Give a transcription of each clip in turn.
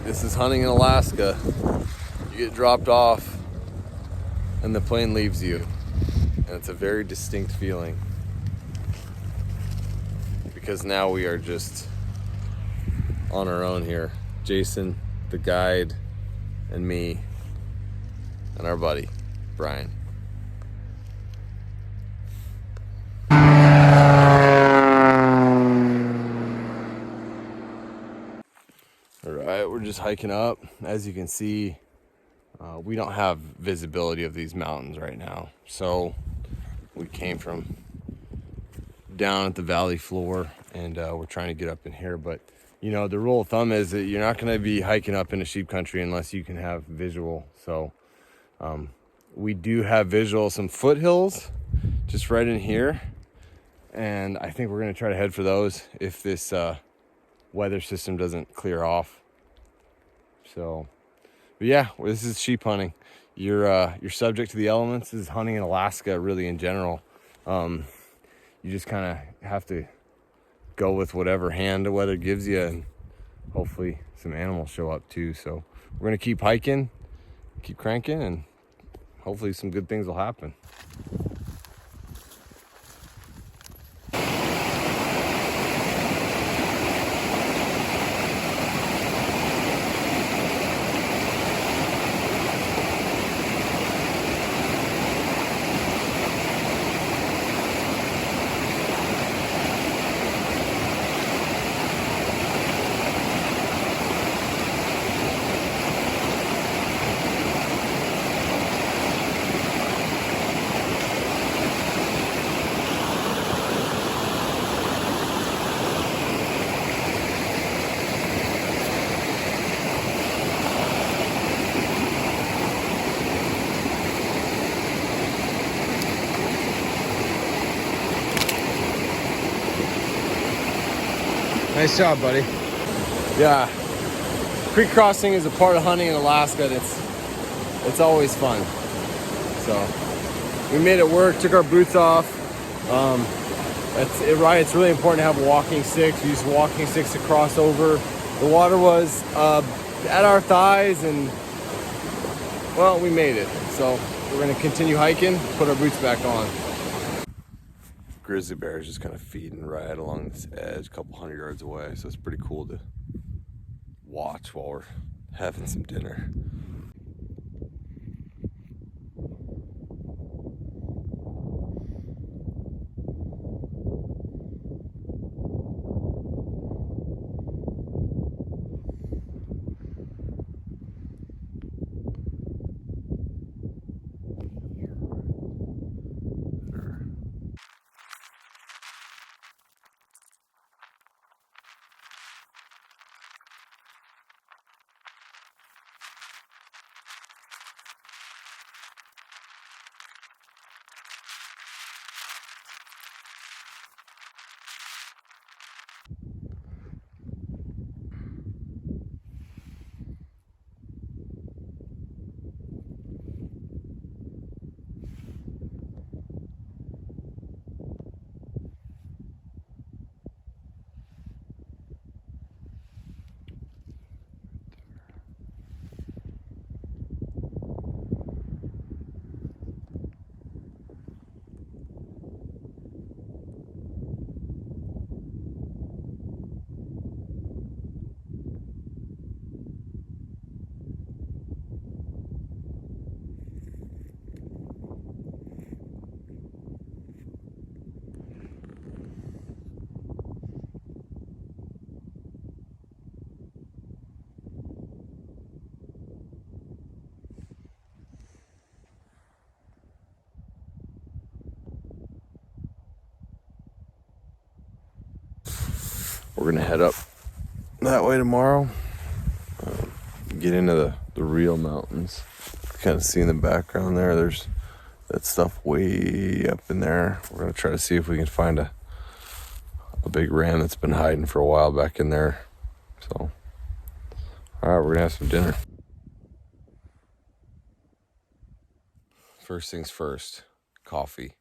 This is hunting in Alaska. You get dropped off and the plane leaves you. And it's a very distinct feeling. Because now we are just on our own here. Jason, the guide, and me, and our buddy, Brian. All right, we're just hiking up. As you can see, we don't have visibility of these mountains right now. So we came from down at the valley floor and we're trying to get up in here. But you know, the rule of thumb is that you're not gonna be hiking up into sheep country unless you can have visual. So we do have visual, some foothills just right in here. And I think we're gonna try to head for those if this weather system doesn't clear off. So, but yeah, this is sheep hunting. You're subject to the elements. This is hunting in Alaska, really in general. You just kind of have to go with whatever hand the weather gives you, and hopefully some animals show up too. So we're gonna keep hiking, keep cranking, and hopefully some good things will happen. Nice job, buddy. Yeah, creek crossing is a part of hunting in Alaska. It's always fun. So we made it work. Took our boots off. It's really important to have walking sticks. We used walking sticks to cross over. The water was at our thighs, and well, we made it. So we're gonna continue hiking. Put our boots back on. Grizzly bear is just kind of feeding right along this edge, a couple hundred yards away. So it's pretty cool to watch while we're having some dinner. We're gonna head up that way tomorrow. Get into the real mountains. Kind of see in the background there, there's that stuff way up in there. We're gonna try to see if we can find a big ram that's been hiding for a while back in there. So, all right, we're gonna have some dinner. First things first, coffee.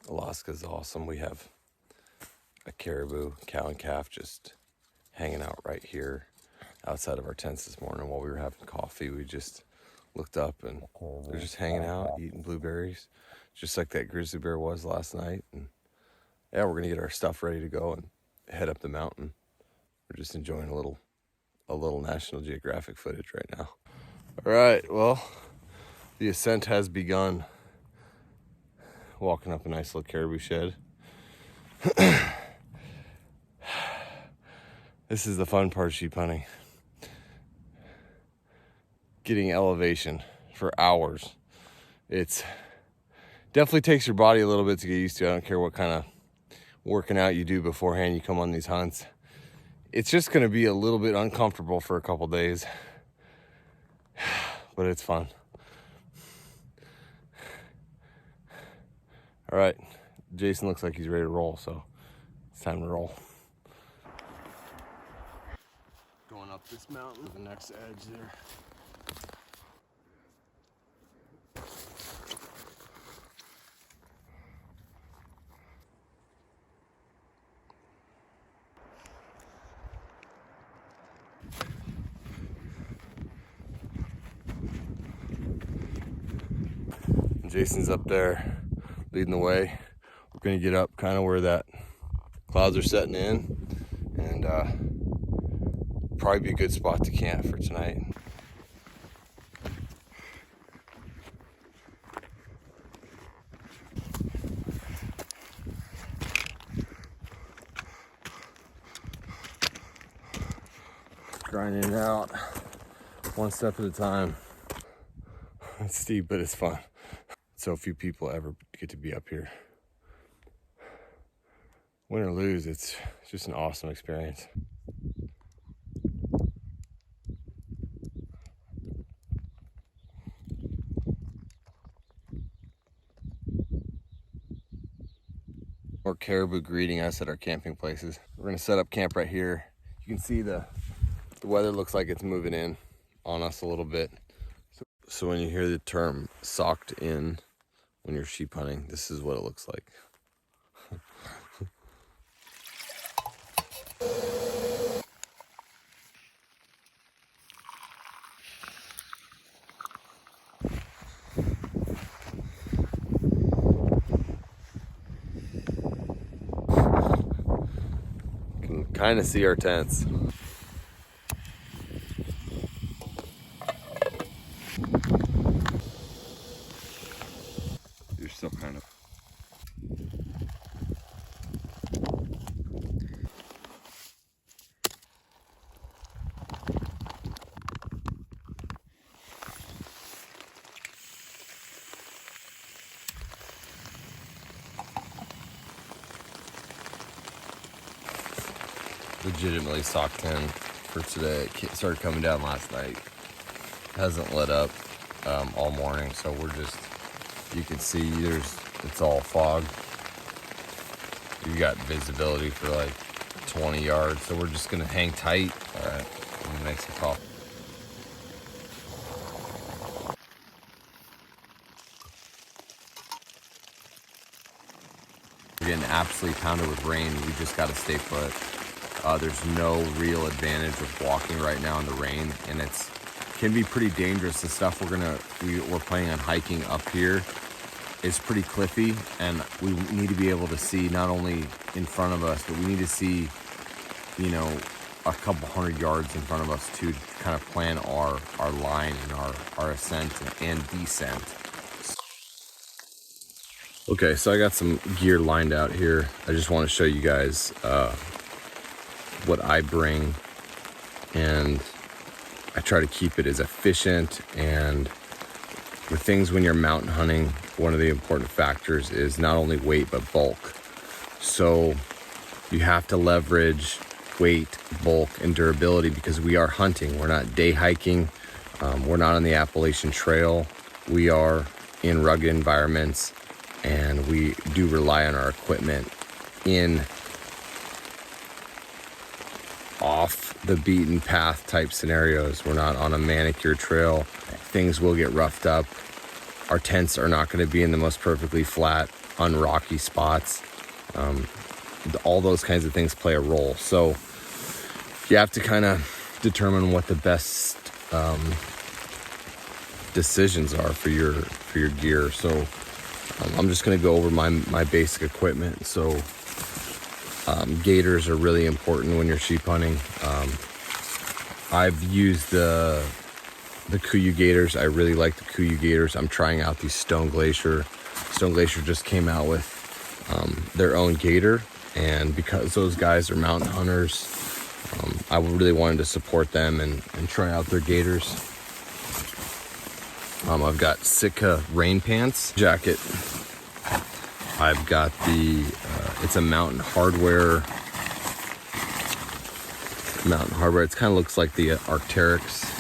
Alaska's awesome. We have a caribou, cow and calf, just hanging out right here outside of our tents this morning while we were having coffee. We just looked up and they're just hanging out, eating blueberries, just like that grizzly bear was last night. And yeah, we're gonna get our stuff ready to go and head up the mountain. We're just enjoying a little National Geographic footage right now. All right, well, the ascent has begun. Walking up a nice little caribou shed. This is the fun part of sheep hunting. Getting elevation for hours. It's definitely takes your body a little bit to get used to. I don't care what kind of working out you do beforehand you come on these hunts. It's just gonna be a little bit uncomfortable for a couple days, but it's fun. All right, Jason looks like he's ready to roll, so it's time to roll. Going up this mountain to the next edge there. Jason's up there leading the way. We're gonna get up kind of where that clouds are setting in, and probably be a good spot to camp for tonight. Grinding it out one step at a time. It's steep, but it's fun. So few people ever get to be up here. Win or lose, it's just an awesome experience. More caribou greeting us at our camping places. We're gonna set up camp right here. You can see the weather looks like it's moving in on us a little bit. So when you hear the term socked in when you're sheep hunting, this is what it looks like. You can kind of see our tents. You're still kind of. Legitimately socked in for today. It started coming down last night. Hasn't let up all morning, so we're just, you can see it's all fog. You got visibility for like 20 yards, so we're just gonna hang tight. All right, I'm gonna make some coffee. We're getting absolutely pounded with rain. We just gotta stay put. There's no real advantage of walking right now in the rain, and it can be pretty dangerous. The stuff we're planning on hiking up here is pretty cliffy, and we need to be able to see not only in front of us, but we need to see, a couple hundred yards in front of us to kind of plan our line and our ascent and descent. Okay, so I got some gear lined out here. I just want to show you guys what I bring, and I try to keep it as efficient. And with things when you're mountain hunting, one of the important factors is not only weight but bulk. So you have to leverage weight, bulk, and durability because we are hunting. We're not day hiking. We're not on the Appalachian Trail. We are in rugged environments, and we do rely on our equipment in off the beaten path type scenarios. We're not on a manicured trail. Things will get roughed up. Our tents are not going to be in the most perfectly flat unrocky spots. All those kinds of things play a role. So you have to kind of determine what the best decisions are for your gear. So I'm just going to go over my basic equipment. So gaiters are really important when you're sheep hunting. I've used the Kuiu gaiters. I really like the Kuiu gaiters. I'm trying out these Stone Glacier. Stone Glacier just came out with their own gaiter, and because those guys are mountain hunters, I really wanted to support them and try out their gaiters. I've got Sitka rain pants jacket. I've got it's a Mountain Hardwear. It kind of looks like the Arc'teryx.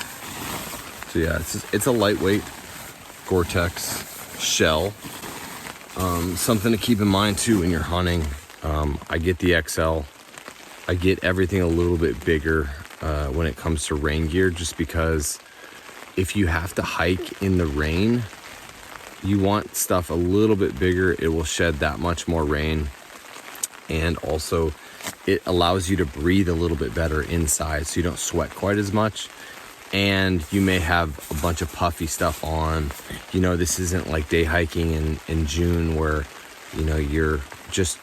So yeah, it's a lightweight Gore-Tex shell. Something to keep in mind too when you're hunting. I get the XL. I get everything a little bit bigger when it comes to rain gear, just because if you have to hike in the rain, you want stuff a little bit bigger. It will shed that much more rain, and also it allows you to breathe a little bit better inside, so you don't sweat quite as much. And you may have a bunch of puffy stuff on. You know, this isn't like day hiking in June where, you know, you're just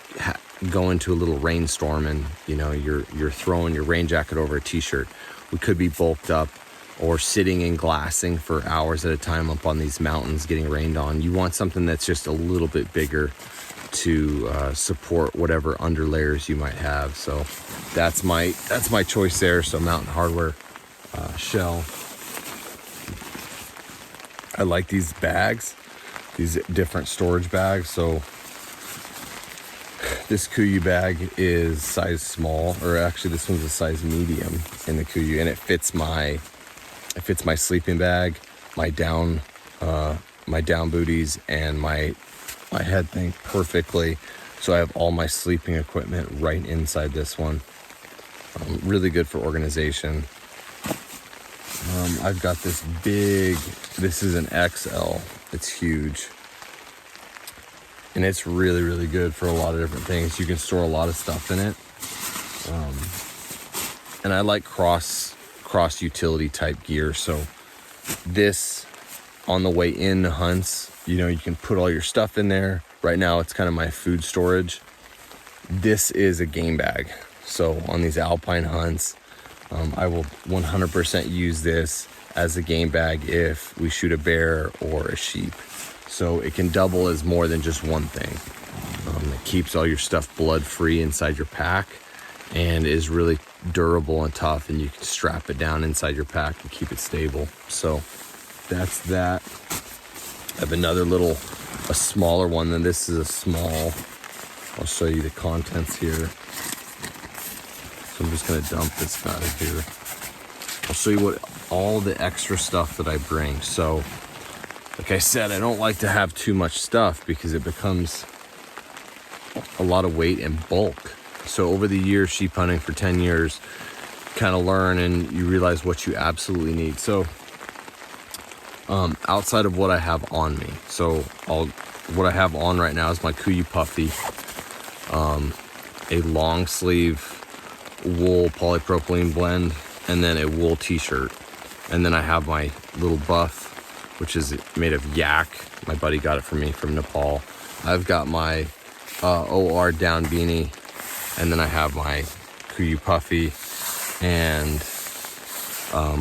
going to a little rainstorm and, you know, you're throwing your rain jacket over a t-shirt. We could be bulked up or sitting and glassing for hours at a time up on these mountains getting rained on. You want something that's just a little bit bigger to support whatever underlayers you might have. So that's my choice there. So Mountain Hardwear shell. I like these bags, these different storage bags. So this Kuiu bag is size small, or actually this one's a size medium in the Kuiu, and it fits my sleeping bag, my down booties, and my head thing perfectly. So I have all my sleeping equipment right inside this one. Really good for organization. I've got this is an XL. It's huge. And it's really, really good for a lot of different things. You can store a lot of stuff in it. And I like cross utility type gear. So this, on the way in hunts, you know, you can put all your stuff in there. Right now it's kind of my food storage. This is a game bag. So on these alpine hunts, I will 100% use this as a game bag if we shoot a bear or a sheep. So it can double as more than just one thing. It keeps all your stuff blood free inside your pack and is really durable and tough, and you can strap it down inside your pack and keep it stable. So that's that. I have a smaller one than this. Is a small. I'll show you the contents here. So I'm just gonna dump this out of here. I'll show you what all the extra stuff that I bring. So like I said, I don't like to have too much stuff because it becomes a lot of weight and bulk. So over the years, sheep hunting for 10 years, kind of learn and you realize what you absolutely need. So outside of what I have on me, what I have on right now is my Kuiu Puffy, a long sleeve wool polypropylene blend, and then a wool t-shirt. And then I have my little buff, which is made of yak. My buddy got it for me from Nepal. I've got my OR down beanie, and then I have my Kuiu Puffy and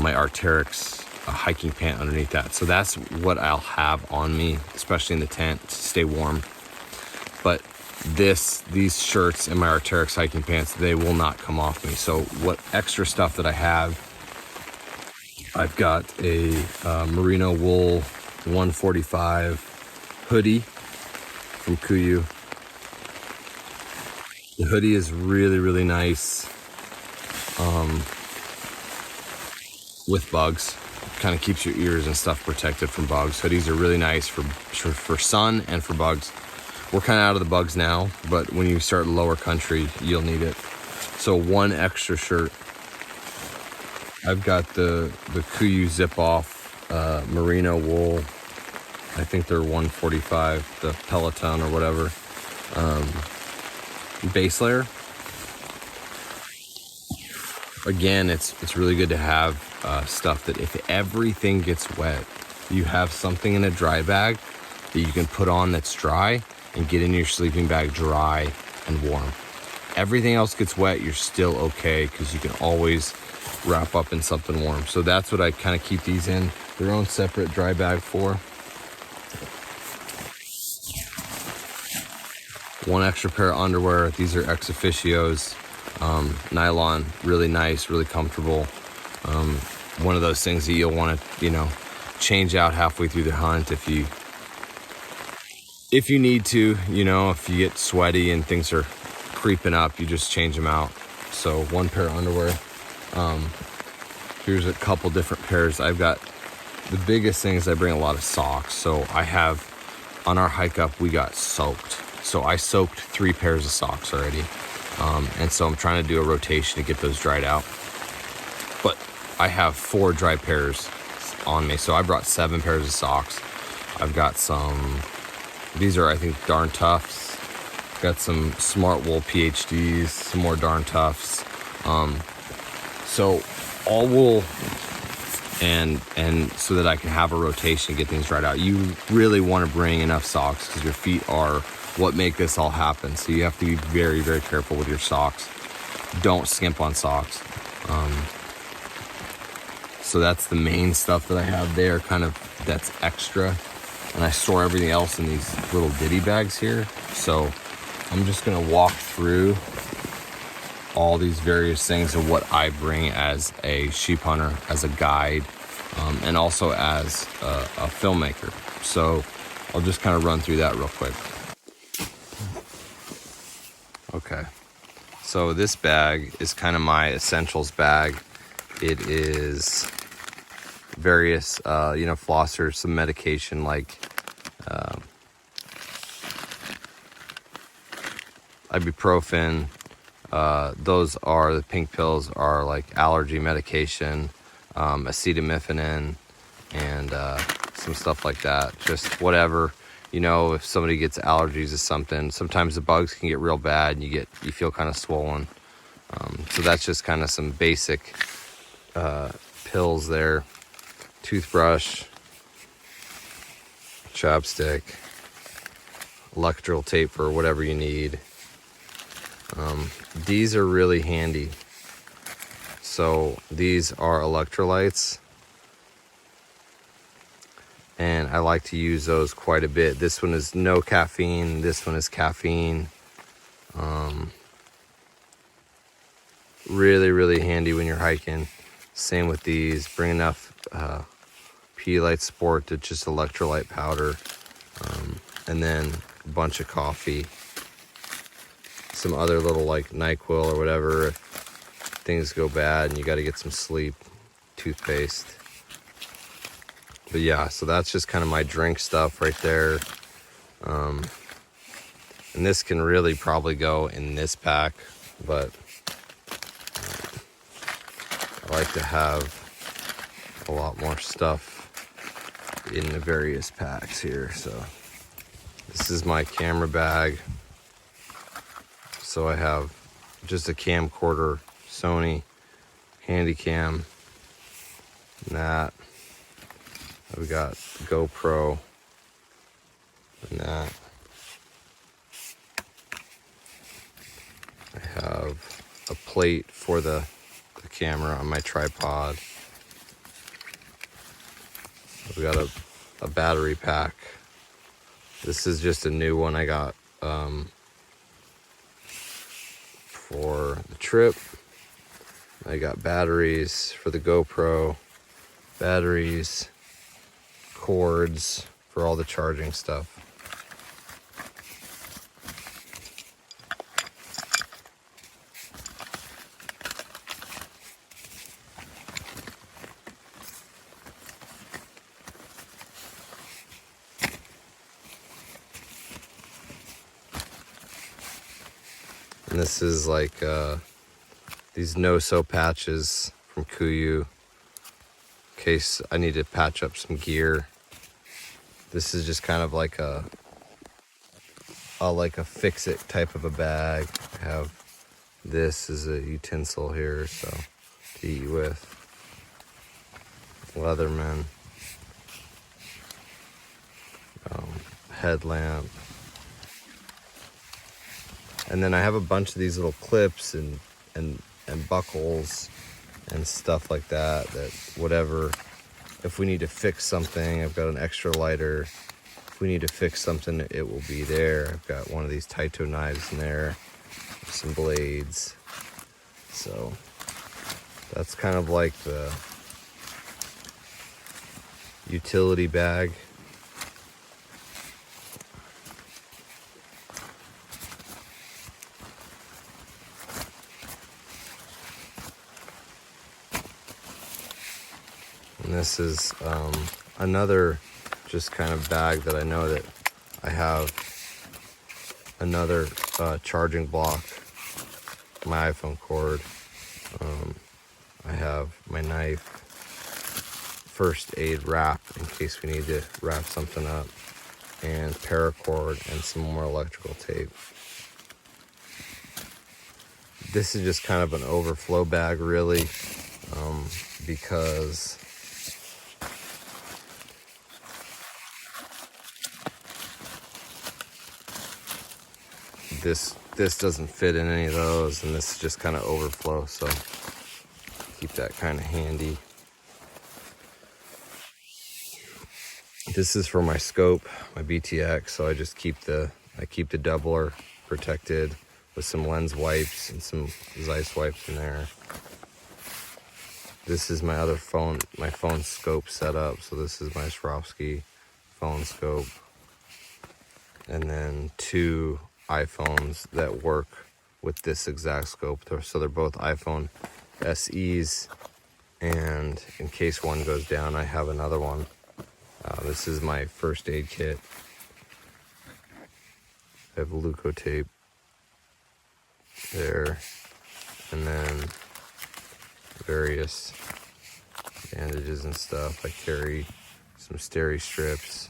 my Arc'teryx hiking pant underneath that. So that's what I'll have on me, especially in the tent, to stay warm. But these shirts and my Arc'teryx hiking pants, they will not come off me. So what extra stuff that I have, I've got a merino wool 145 hoodie from Kuiu. The hoodie is really, really nice with bugs. Kind of keeps your ears and stuff protected from bugs. Hoodies are really nice for sun and for bugs. We're kind of out of the bugs now, but when you start lower country, you'll need it. So one extra shirt. I've got the Kuiu zip off merino wool. I think they're 145, the Peloton or whatever. base layer. Again, it's really good to have stuff that if everything gets wet, you have something in a dry bag that you can put on that's dry and get in your sleeping bag dry and warm. Everything else gets wet, you're still okay because you can always wrap up in something warm. So that's what I kind of keep these in their own separate dry bag for. One extra pair of underwear. These are ex officios, nylon, really nice, really comfortable. One of those things that you'll want to, change out halfway through the hunt if you need to, if you get sweaty and things are creeping up, you just change them out. So one pair of underwear. Here's a couple different pairs. I've got, the biggest thing is I bring a lot of socks. So I have, on our hike up, we got soaked. So I soaked 3 pairs of socks already. And so I'm trying to do a rotation to get those dried out. But I have 4 dry pairs on me. So I brought 7 pairs of socks. I've got some, these are, I think, Darn Toughs. Got some Smart Wool PhDs, some more Darn Toughs. So all wool, and so that I can have a rotation to get things dried out. You really want to bring enough socks because your feet are what make this all happen. So you have to be very, very careful with your socks. Don't skimp on socks. So that's the main stuff that I have there, kind of that's extra. And I store everything else in these little ditty bags here. So I'm just gonna walk through all these various things of what I bring as a sheep hunter, as a guide, and also as a filmmaker. So I'll just kind of run through that real quick. Okay, so this bag is kind of my essentials bag. It is various, flossers, some medication like ibuprofen. Those are, the pink pills are like allergy medication, acetaminophen, and some stuff like that. Just whatever. If somebody gets allergies to something, sometimes the bugs can get real bad and you feel kind of swollen. So that's just kind of some basic pills there. Toothbrush, chapstick, electrical tape for whatever you need. These are really handy. So these are electrolytes, and I like to use those quite a bit. This one is no caffeine. This one is caffeine. Really, really handy when you're hiking. Same with these. Bring enough Pedialyte Sport to just electrolyte powder, and then a bunch of coffee. Some other little like NyQuil or whatever if things go bad and you got to get some sleep. Toothpaste. But yeah, so that's just kind of my drink stuff right there. And this can really probably go in this pack, but I like to have a lot more stuff in the various packs here. So this is my camera bag. So I have just a camcorder, Sony Handycam, and that. We got GoPro and that. I have a plate for the camera on my tripod. We got a battery pack. This is just a new one I got for the trip. I got batteries for the GoPro, batteries, cords for all the charging stuff. And this is like these no-sew patches from Kuyu in case I need to patch up some gear. This is just kind of like a like a fix-it type of a bag. I have this as a utensil here, so to eat with. Leatherman. Headlamp. And then I have a bunch of these little clips and buckles and stuff like that, whatever, if we need to fix something, I've got an extra lighter. If we need to fix something, it will be there. I've got one of these Taito knives in there, some blades. So that's kind of like the utility bag. And this is another just kind of bag that I know that I have another charging block, my iPhone cord. I have my knife, first aid wrap in case we need to wrap something up, and paracord and some more electrical tape. This is just kind of an overflow bag really, because this doesn't fit in any of those, and this is just kind of overflow, so keep that kind of handy. This is for my scope, my BTX, so I just keep the doubler protected with some lens wipes and some Zeiss wipes in there. This is my other phone, my phone scope setup. So this is my Swarovski phone scope, and then 2 iPhones that work with this exact scope. So they're both iPhone SEs, and in case one goes down, I have another one. This is my first aid kit. I have Leuko tape there, and then various bandages and stuff. I carry some steri strips,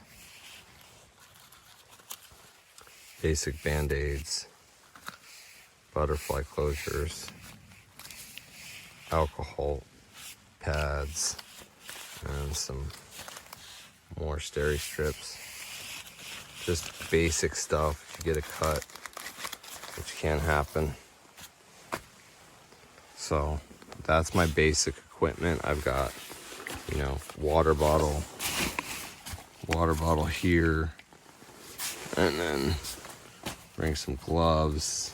basic band-aids, butterfly closures, alcohol pads, and some more steri strips. Just basic stuff. You get a cut, which can happen. So that's my basic equipment. I've got, water bottle here, and then bring some gloves.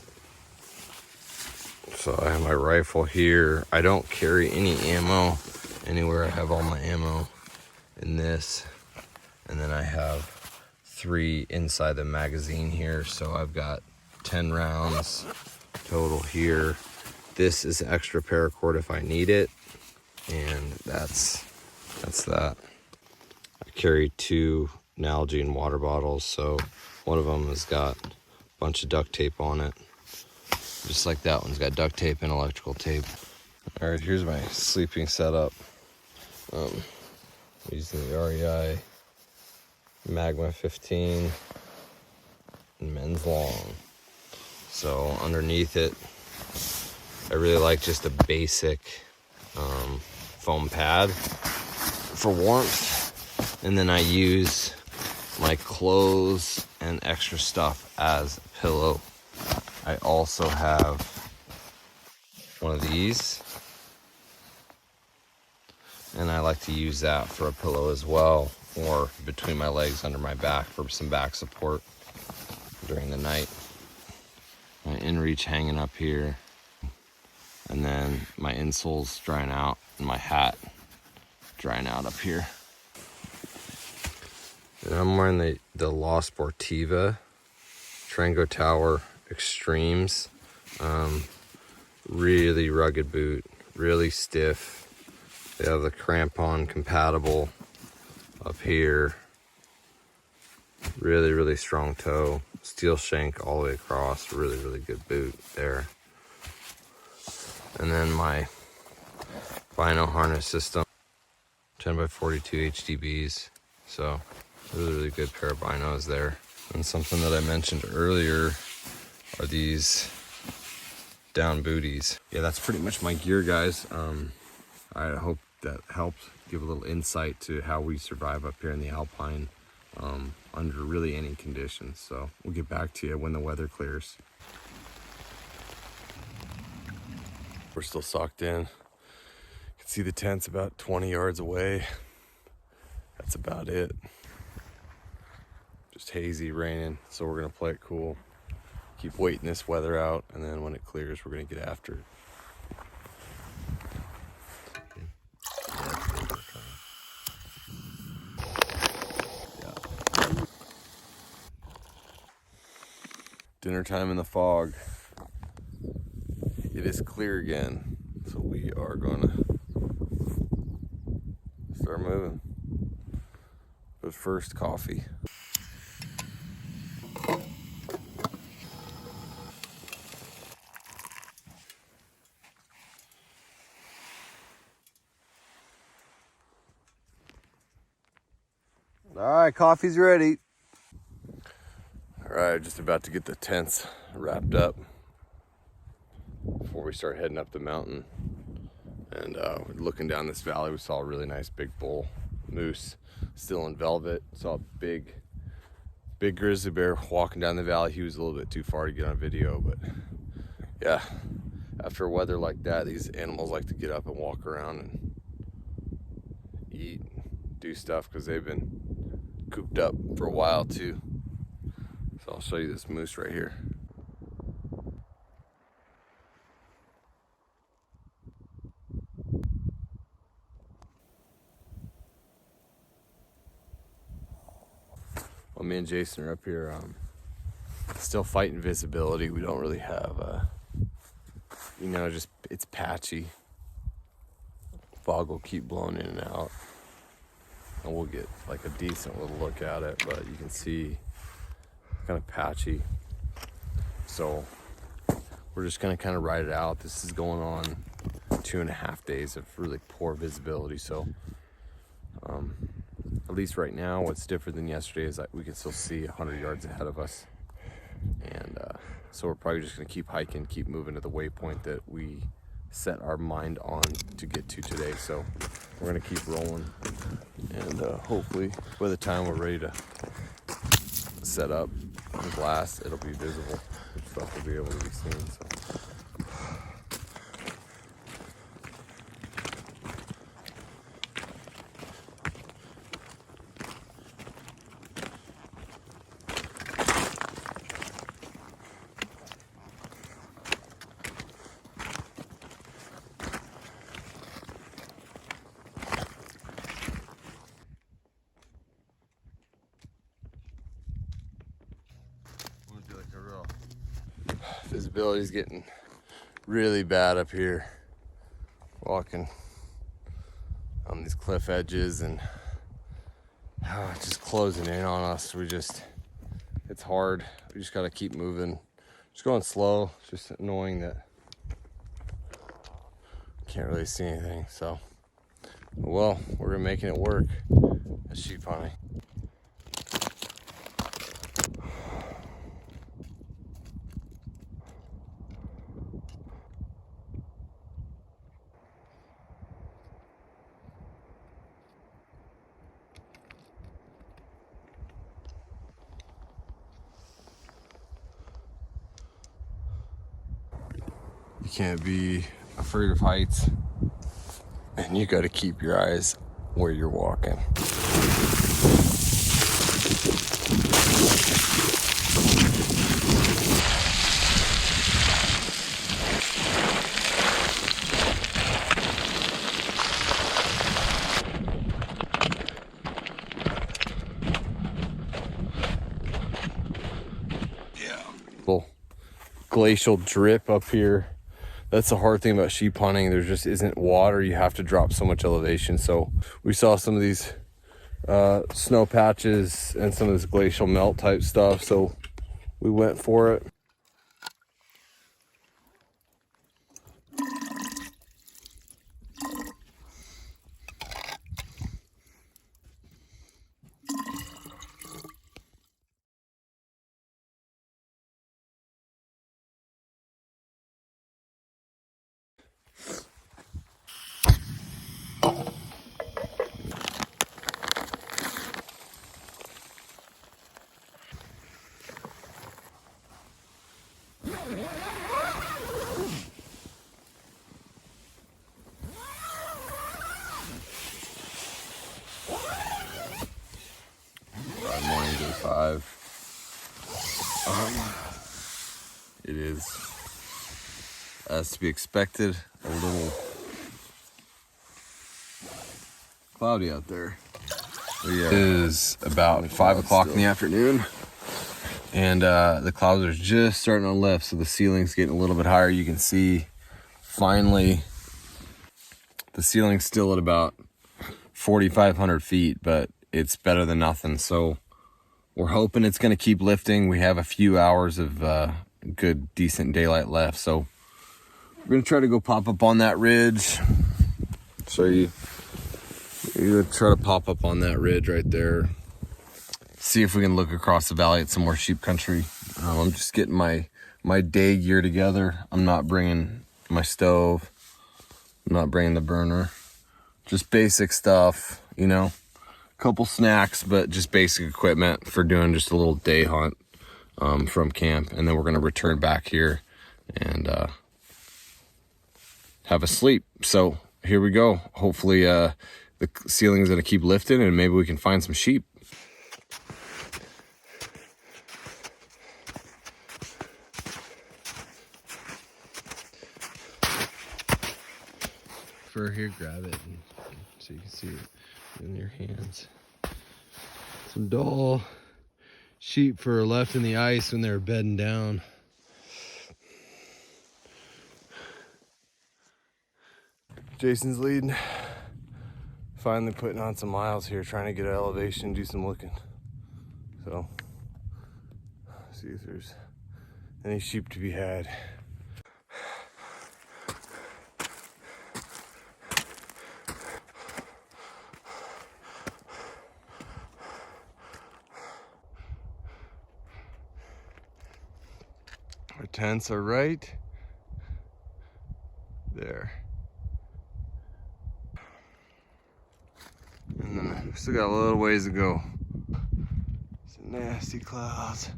So I have my rifle here. I don't carry any ammo anywhere. I have all my ammo in this, and then I have 3 inside the magazine here, so I've got 10 rounds total here. This is extra paracord if I need it, and that's that. I carry 2 Nalgene water bottles, so one of them has got a bunch of duct tape on it, just like that one's got duct tape and electrical tape. All right, here's my sleeping setup. Using the REI Magma 15 and men's long. So underneath it, I really like just a basic foam pad for warmth, and then I use my clothes and extra stuff as a pillow. I also have one of these, and I like to use that for a pillow as well, or between my legs under my back for some back support during the night. My inReach hanging up here, and then my insole's drying out, and my hat drying out up here. And I'm wearing the La Sportiva Trango Tower Extremes. Really rugged boot, really stiff. They have the crampon compatible up here. Really, really strong toe. Steel shank all the way across. Really, really good boot there. And then my vinyl harness system, 10x42 HDBs. So really, really good pair of binos there. And something that I mentioned earlier are these down booties. Yeah, that's pretty much my gear, guys. I hope that helped give a little insight to how we survive up here in the Alpine under really any conditions. So we'll get back to you when the weather clears. We're still socked in. You can see the tent's about 20 yards away. That's about it. Just hazy, raining, so we're gonna play it cool. Keep waiting this weather out, and then when it clears, we're gonna get after it. Dinner time in the fog. It is clear again, so we are gonna start moving. But first, coffee. All right, coffee's ready. All right, just about to get the tents wrapped up before we start heading up the mountain. And looking down this valley, we saw a really nice big bull moose still in velvet. Saw a big grizzly bear walking down the valley. He was a little bit too far to get on video, but yeah, after weather like that, these animals like to get up and walk around and eat, do stuff, because they've been cooped up for a while too. So I'll show you this moose right here. Well, me and Jason are up here still fighting visibility. We don't really have just it's patchy. Fog will keep blowing in and out, and we'll get like a decent little look at it, but you can see kind of patchy. So we're just gonna kind of ride it out. This is going on 2.5 days of really poor visibility. So at least right now, what's different than yesterday is that we can still see 100 yards ahead of us. And so we're probably just gonna keep hiking, keep moving to the waypoint that we set our mind on to get to today. So we're gonna keep rolling, and hopefully by the time we're ready to set up and blast, it'll be visible. Stuff will be able to be seen. So. Visibility is getting really bad up here. Walking on these cliff edges and just closing in on us. It's hard. We just gotta keep moving. Just going slow. It's just annoying that can't really see anything. So, well, we're making it work. That's sheep hunting. You can't be afraid of heights, and you got to keep your eyes where you're walking. Glacial drip up here. That's the hard thing about sheep hunting. There just isn't water. You have to drop so much elevation. So we saw some of these snow patches and some of this glacial melt type stuff. So we went for it. drive. It is, as to be expected, a little cloudy out there. It is about 5 o'clock in the afternoon, and the clouds are just starting to lift, so the ceiling's getting a little bit higher. You can see finally the ceiling's still at about 4,500 feet, but it's better than nothing. So we're hoping it's going to keep lifting. We have a few hours of good, decent daylight left, so we're going to try to go pop up on that ridge. So you try to pop up on that ridge right there. See if we can look across the valley at some more sheep country. I'm just getting my day gear together. I'm not bringing my stove. I'm not bringing the burner. Just basic stuff, you know. Couple snacks, but just basic equipment for doing just a little day hunt from camp. And then we're going to return back here and have a sleep. So here we go. Hopefully the ceiling's going to keep lifting and maybe we can find some sheep. For here, grab it so you can see it in your hands. Some Dall sheep for left in the ice when they're bedding down. Jason's leading. Finally putting on some miles here, trying to get an elevation, do some looking. So, see if there's any sheep to be had. Our tents are right there. And then we still got a little ways to go. Some nasty clouds.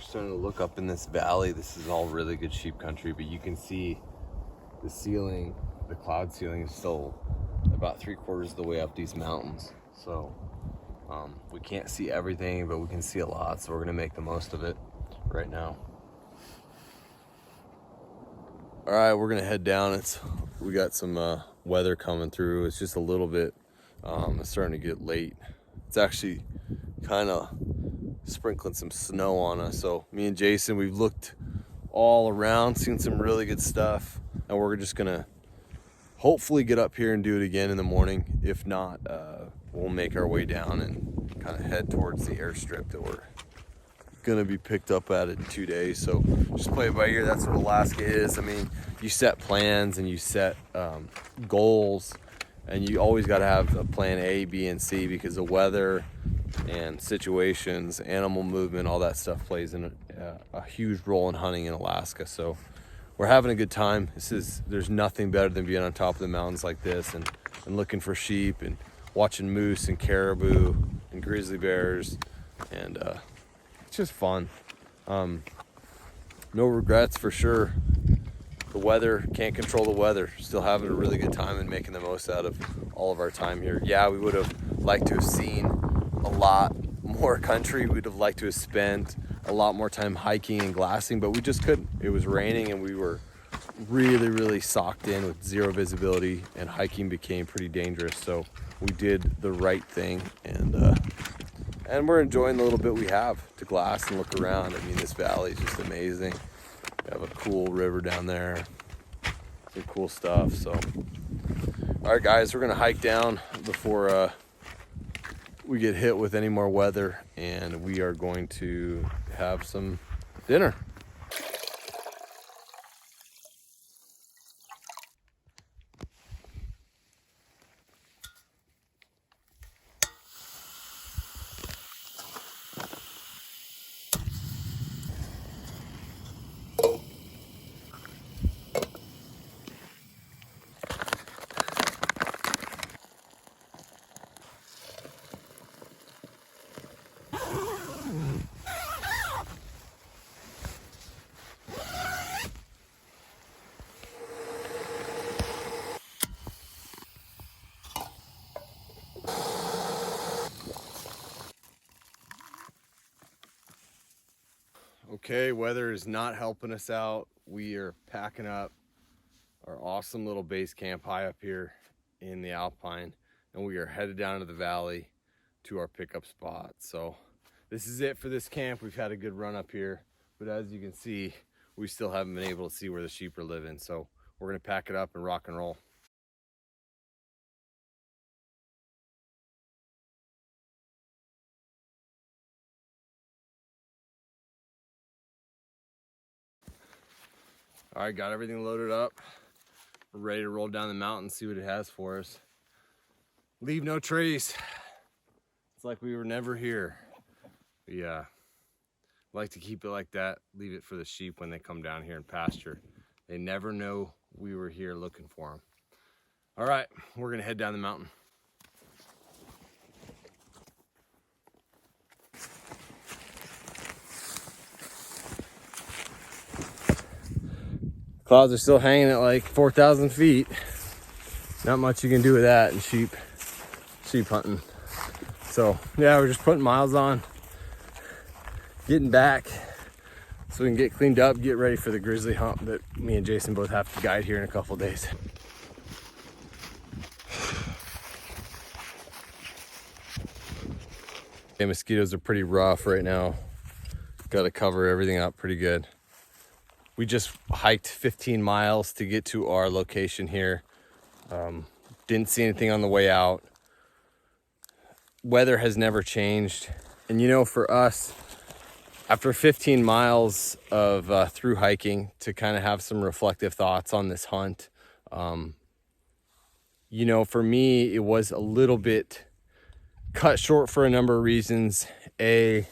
Starting to look up in this valley. This is all really good sheep country, but you can see the ceiling, the cloud ceiling is still about 3/4 of the way up these mountains. So we can't see everything, but we can see a lot. So we're gonna make the most of it right now. All right, we're gonna head down. We got some weather coming through. It's just a little bit, it's starting to get late. It's actually kind of sprinkling some snow on us. So me and Jason, we've looked all around, seen some really good stuff, and we're just gonna hopefully get up here and do it again in the morning. If not, we'll make our way down and kind of head towards the airstrip that we're gonna be picked up at in 2 days. So just play it by ear. That's what Alaska is. I mean, you set plans and you set goals, and you always got to have a plan A, B, and C, because the weather and situations, animal movement, all that stuff plays in a huge role in hunting in Alaska. So we're having a good time. There's nothing better than being on top of the mountains like this and looking for sheep and watching moose and caribou and grizzly bears, and it's just fun. No regrets for sure. The weather, can't control the weather. Still having a really good time and making the most out of all of our time here. Yeah, we would have liked to have seen a lot more country. We'd have liked to have spent a lot more time hiking and glassing, but we just couldn't. It was raining and we were really, really socked in with zero visibility, and hiking became pretty dangerous. So we did the right thing, and we're enjoying the little bit we have to glass and look around. I mean, this valley is just amazing. We have a cool river down there, some cool stuff. So, all right, guys, we're gonna hike down before we get hit with any more weather, and we are going to have some dinner. Okay, weather is not helping us out. We are packing up our awesome little base camp high up here in the Alpine, and we are headed down to the valley to our pickup spot. So this is it for this camp. We've had a good run up here, but as you can see, we still haven't been able to see where the sheep are living. So we're gonna pack it up and rock and roll. All right, got everything loaded up. We're ready to roll down the mountain, see what it has for us. Leave no trace. It's like we were never here. Yeah, like to keep it like that. Leave it for the sheep when they come down here and pasture. They never know we were here looking for them. All right, we're gonna head down the mountain. Clouds are still hanging at like 4,000 feet. Not much you can do with that in sheep hunting. So yeah, we're just putting miles on, getting back so we can get cleaned up, get ready for the grizzly hunt that me and Jason both have to guide here in a couple days. Okay, mosquitoes are pretty rough right now. Got to cover everything up pretty good. We just hiked 15 miles to get to our location here. Didn't see anything on the way out. Weather has never changed. And you know, for us, after 15 miles of through hiking, to kind of have some reflective thoughts on this hunt, you know, for me, it was a little bit cut short for a number of reasons. I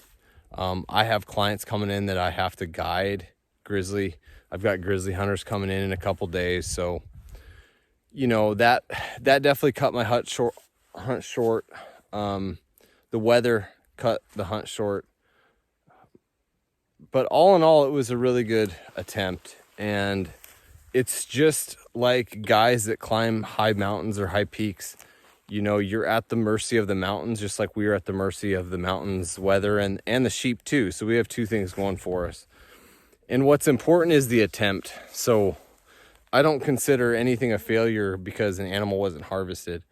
have clients coming in that I have to guide grizzly. I've got grizzly hunters coming in a couple days, so you know that definitely cut my hunt short. The weather cut the hunt short, but all in all, it was a really good attempt. And it's just like guys that climb high mountains or high peaks. You know, you're at the mercy of the mountains, just like we are at the mercy of the mountains weather and the sheep too. So we have two things going for us. And what's important is the attempt. So I don't consider anything a failure because an animal wasn't harvested.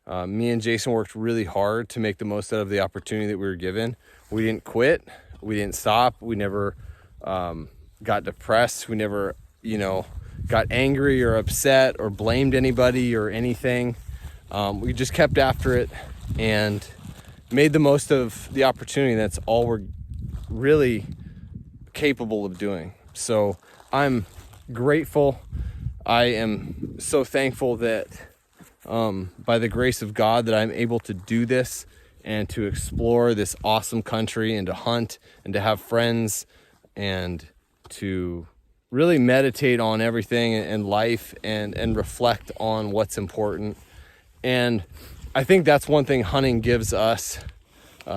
Me and Jason worked really hard to make the most out of the opportunity that we were given. We didn't quit. We didn't stop. We never got depressed. We never, you know, got angry or upset or blamed anybody or anything. We just kept after it and made the most of the opportunity. That's all we're really capable of doing. So I'm grateful. I am so thankful that by the grace of God that I'm able to do this and to explore this awesome country and to hunt and to have friends and to really meditate on everything in life and reflect on what's important. And I think that's one thing hunting gives us,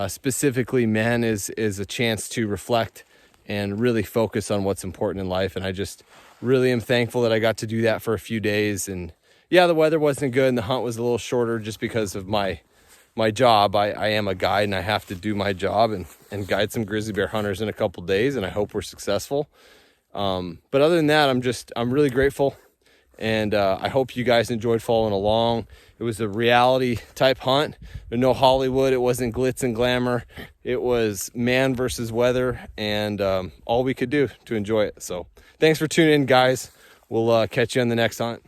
specifically men, is a chance to reflect and really focus on what's important in life. And I just really am thankful that I got to do that for a few days. And yeah, the weather wasn't good and the hunt was a little shorter just because of my job. I am a guide and I have to do my job and guide some grizzly bear hunters in a couple days, and I hope we're successful. But other than that, I'm really grateful, and I hope you guys enjoyed following along. It was a reality type hunt. There's no Hollywood. It wasn't glitz and glamour. It was man versus weather, and all we could do to enjoy it. So thanks for tuning in, guys. We'll catch you on the next hunt.